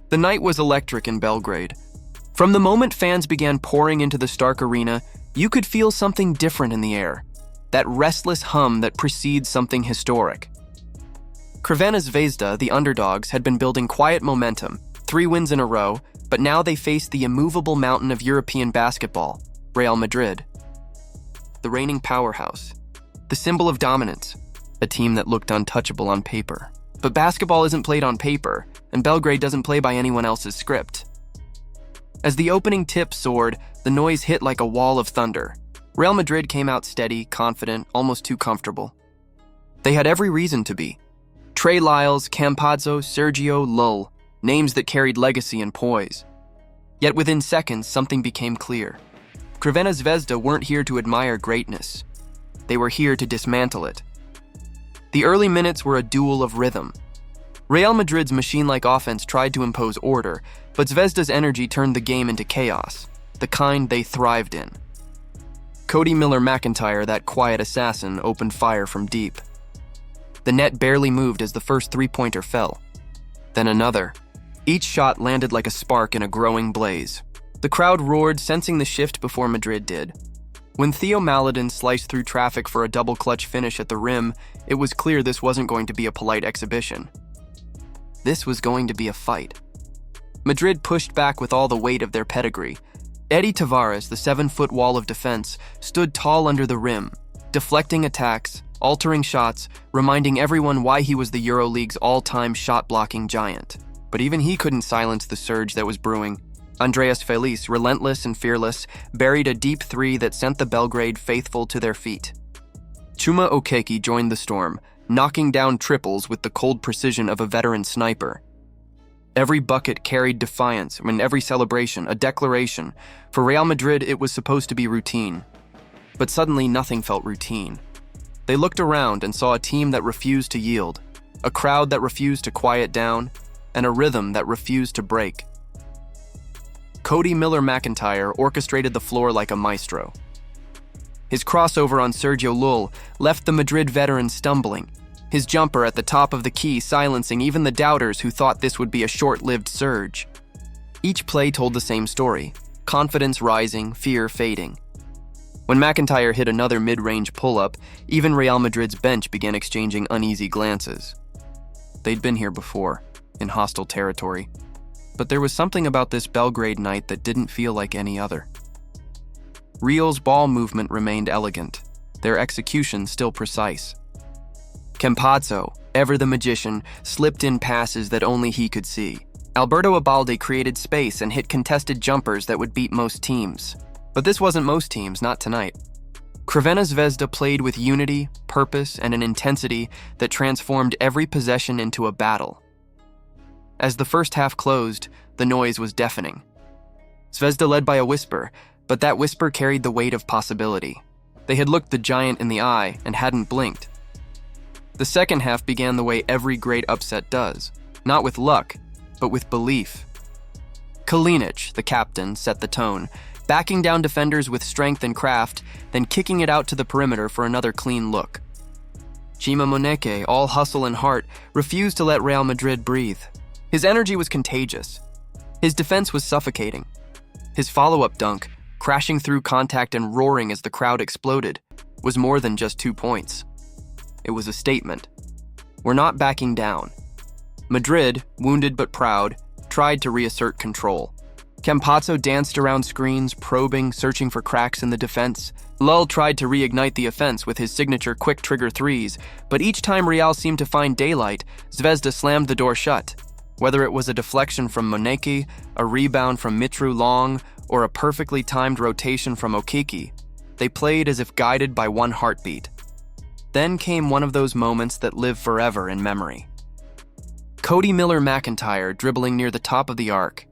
The night was electric in Belgrade. From the moment fans began pouring into the Stark Arena, you could feel something different in the air, that restless hum that precedes something historic. Crvena Zvezda, the underdogs, had been building quiet momentum, 3 wins in a row, but now they faced the immovable mountain of European basketball, Real Madrid. The reigning powerhouse, the symbol of dominance, a team that looked untouchable on paper. But basketball isn't played on paper, and Belgrade doesn't play by anyone else's script. As the opening tip soared, the noise hit like a wall of thunder. Real Madrid came out steady, confident, almost too comfortable. They had every reason to be. Trey Lyles, Campazzo, Sergio Llull, names that carried legacy and poise. Yet within seconds, something became clear. Crvena Zvezda weren't here to admire greatness. They were here to dismantle it. The early minutes were a duel of rhythm. Real Madrid's machine-like offense tried to impose order, but Zvezda's energy turned the game into chaos, the kind they thrived in. Cody Miller-McIntyre, that quiet assassin, opened fire from deep. The net barely moved as the first three-pointer fell. Then another. Each shot landed like a spark in a growing blaze. The crowd roared, sensing the shift before Madrid did. When Theo Maledon sliced through traffic for a double-clutch finish at the rim, it was clear this wasn't going to be a polite exhibition. This was going to be a fight. Madrid pushed back with all the weight of their pedigree. Eddie Tavares, the 7-foot wall of defense, stood tall under the rim, deflecting attacks, altering shots, reminding everyone why he was the EuroLeague's all-time shot-blocking giant. But even he couldn't silence the surge that was brewing. Andreas Feliz, relentless and fearless, buried a deep 3 that sent the Belgrade faithful to their feet. Chuma Okeke joined the storm, knocking down triples with the cold precision of a veteran sniper. Every bucket carried defiance, and every celebration, a declaration. For Real Madrid, it was supposed to be routine. But suddenly, nothing felt routine. They looked around and saw a team that refused to yield, a crowd that refused to quiet down, and a rhythm that refused to break. Cody Miller-McIntyre orchestrated the floor like a maestro. His crossover on Sergio Llull left the Madrid veteran stumbling, his jumper at the top of the key silencing even the doubters who thought this would be a short-lived surge. Each play told the same story, confidence rising, fear fading. When McIntyre hit another mid-range pull-up, even Real Madrid's bench began exchanging uneasy glances. They'd been here before, in hostile territory. But there was something about this Belgrade night that didn't feel like any other. Real's ball movement remained elegant, their execution still precise. Campazzo, ever the magician, slipped in passes that only he could see. Alberto Abalde created space and hit contested jumpers that would beat most teams. But this wasn't most teams, not tonight. Crvena Zvezda played with unity, purpose, and an intensity that transformed every possession into a battle. As the first half closed, the noise was deafening. Zvezda led by a whisper, but that whisper carried the weight of possibility. They had looked the giant in the eye and hadn't blinked. The second half began the way every great upset does, not with luck, but with belief. Kalinic, the captain, set the tone, backing down defenders with strength and craft, then kicking it out to the perimeter for another clean look. Chima Moneke, all hustle and heart, refused to let Real Madrid breathe. His energy was contagious. His defense was suffocating. His follow-up dunk, crashing through contact and roaring as the crowd exploded, was more than just 2 points. It was a statement. We're not backing down. Madrid, wounded but proud, tried to reassert control. Campazzo danced around screens, probing, searching for cracks in the defense. Llull tried to reignite the offense with his signature quick-trigger threes, but each time Real seemed to find daylight, Zvezda slammed the door shut. Whether it was a deflection from Moneke, a rebound from Mitru Long, or a perfectly timed rotation from Okeke, they played as if guided by one heartbeat. Then came one of those moments that live forever in memory. Cody Miller-McIntyre dribbling near the top of the arc.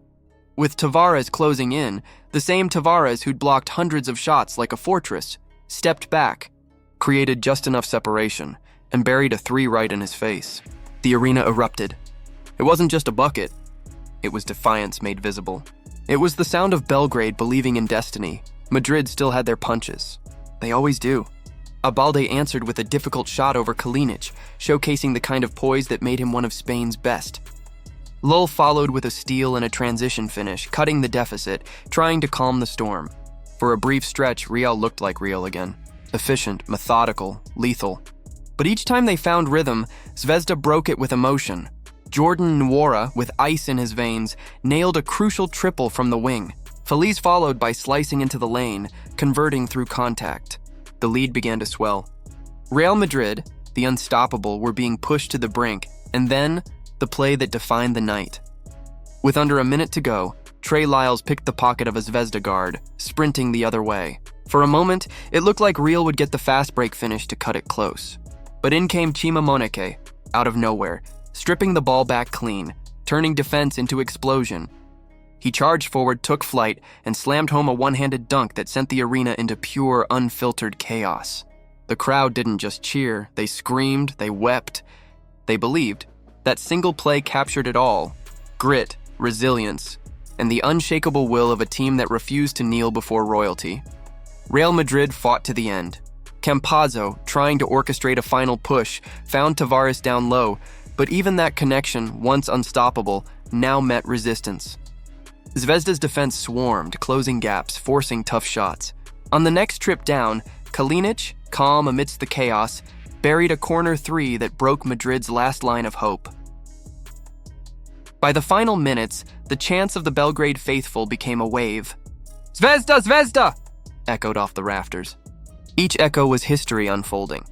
With Tavares closing in, the same Tavares who'd blocked hundreds of shots like a fortress, stepped back, created just enough separation, and buried a 3 right in his face. The arena erupted. It wasn't just a bucket. It was defiance made visible. It was the sound of Belgrade believing in destiny. Madrid still had their punches. They always do. Abalde answered with a difficult shot over Kalinic, showcasing the kind of poise that made him one of Spain's best. Llull followed with a steal and a transition finish, cutting the deficit, trying to calm the storm. For a brief stretch, Real looked like Real again. Efficient, methodical, lethal. But each time they found rhythm, Zvezda broke it with emotion. Jordan Nwora, with ice in his veins, nailed a crucial triple from the wing. Feliz followed by slicing into the lane, converting through contact. The lead began to swell. Real Madrid, the unstoppable, were being pushed to the brink, and then the play that defined the night. With under a minute to go, Trey Lyles picked the pocket of a Zvezda guard, sprinting the other way. For a moment, it looked like Real would get the fast break finish to cut it close. But in came Chima Moneke, out of nowhere, stripping the ball back clean, turning defense into explosion. He charged forward, took flight, and slammed home a one-handed dunk that sent the arena into pure, unfiltered chaos. The crowd didn't just cheer, they screamed, they wept. They believed. That single play captured it all: grit, resilience, and the unshakable will of a team that refused to kneel before royalty. Real Madrid fought to the end. Campazzo, trying to orchestrate a final push, found Tavares down low, but even that connection, once unstoppable, now met resistance. Zvezda's defense swarmed, closing gaps, forcing tough shots. On the next trip down, Kalinic, calm amidst the chaos, buried a corner three that broke Madrid's last line of hope. By the final minutes, the chants of the Belgrade faithful became a wave. "Zvezda, Zvezda!" echoed off the rafters. Each echo was history unfolding.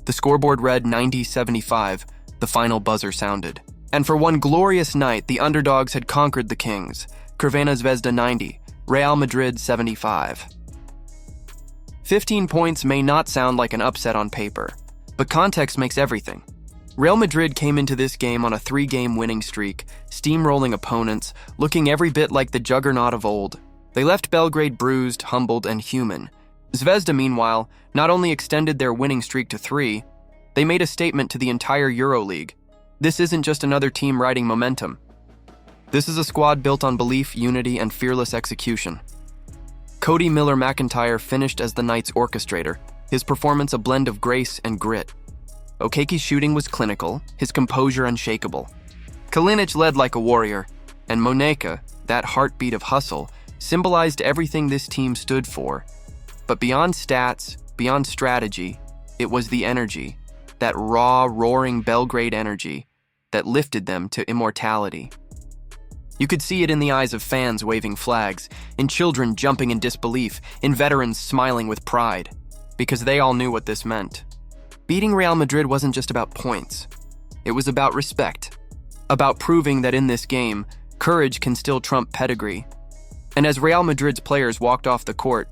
The scoreboard read 90-75, the final buzzer sounded. And for one glorious night, the underdogs had conquered the kings. Crvena Zvezda 90, Real Madrid 75. 15 points may not sound like an upset on paper, but context makes everything. Real Madrid came into this game on a 3-game winning streak, steamrolling opponents, looking every bit like the juggernaut of old. They left Belgrade bruised, humbled, and human. Zvezda, meanwhile, not only extended their winning streak to 3, they made a statement to the entire EuroLeague. This isn't just another team riding momentum. This is a squad built on belief, unity, and fearless execution. Cody Miller-McIntyre finished as the night's orchestrator, his performance a blend of grace and grit. Okeke's shooting was clinical, his composure unshakable. Kalinic led like a warrior, and Moneka, that heartbeat of hustle, symbolized everything this team stood for. But beyond stats, beyond strategy, it was the energy, that raw, roaring Belgrade energy, that lifted them to immortality. You could see it in the eyes of fans waving flags, in children jumping in disbelief, in veterans smiling with pride, because they all knew what this meant. Beating Real Madrid wasn't just about points. It was about respect, about proving that in this game, courage can still trump pedigree. And as Real Madrid's players walked off the court,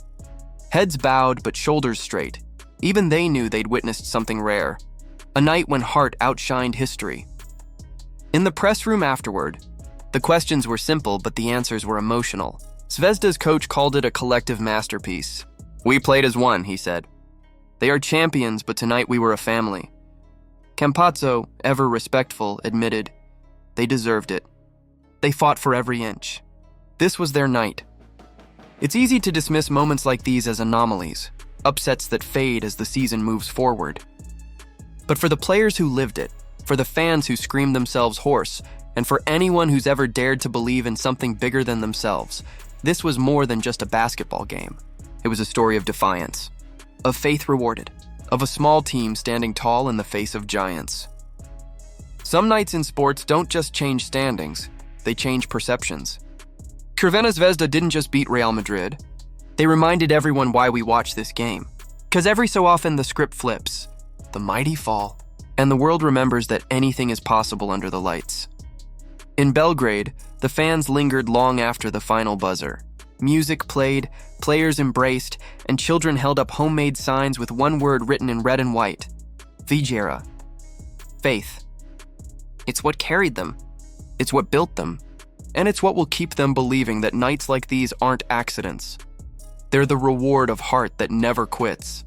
heads bowed but shoulders straight, even they knew they'd witnessed something rare, a night when heart outshined history. In the press room afterward, the questions were simple but the answers were emotional. Zvezda's coach called it a collective masterpiece. "We played as one," he said. "They are champions, but tonight we were a family." Campazzo, ever respectful, admitted, "They deserved it. They fought for every inch. This was their night." It's easy to dismiss moments like these as anomalies, upsets that fade as the season moves forward. But for the players who lived it, for the fans who screamed themselves hoarse, and for anyone who's ever dared to believe in something bigger than themselves, this was more than just a basketball game. It was a story of defiance, of faith rewarded, of a small team standing tall in the face of giants. Some nights in sports don't just change standings, they change perceptions. Crvena Zvezda didn't just beat Real Madrid. They reminded everyone why we watch this game. Because every so often the script flips, the mighty fall, and the world remembers that anything is possible under the lights. In Belgrade, the fans lingered long after the final buzzer. Music played, players embraced, and children held up homemade signs with one word written in red and white: Vjera. Faith. It's what carried them. It's what built them. And it's what will keep them believing that nights like these aren't accidents. They're the reward of heart that never quits.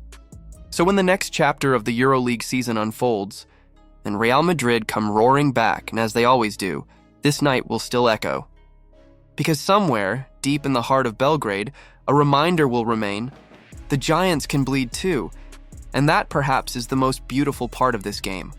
So when the next chapter of the EuroLeague season unfolds, and Real Madrid come roaring back, and as they always do, this night will still echo. Because somewhere, deep in the heart of Belgrade, a reminder will remain: the giants can bleed too, and that perhaps is the most beautiful part of this game.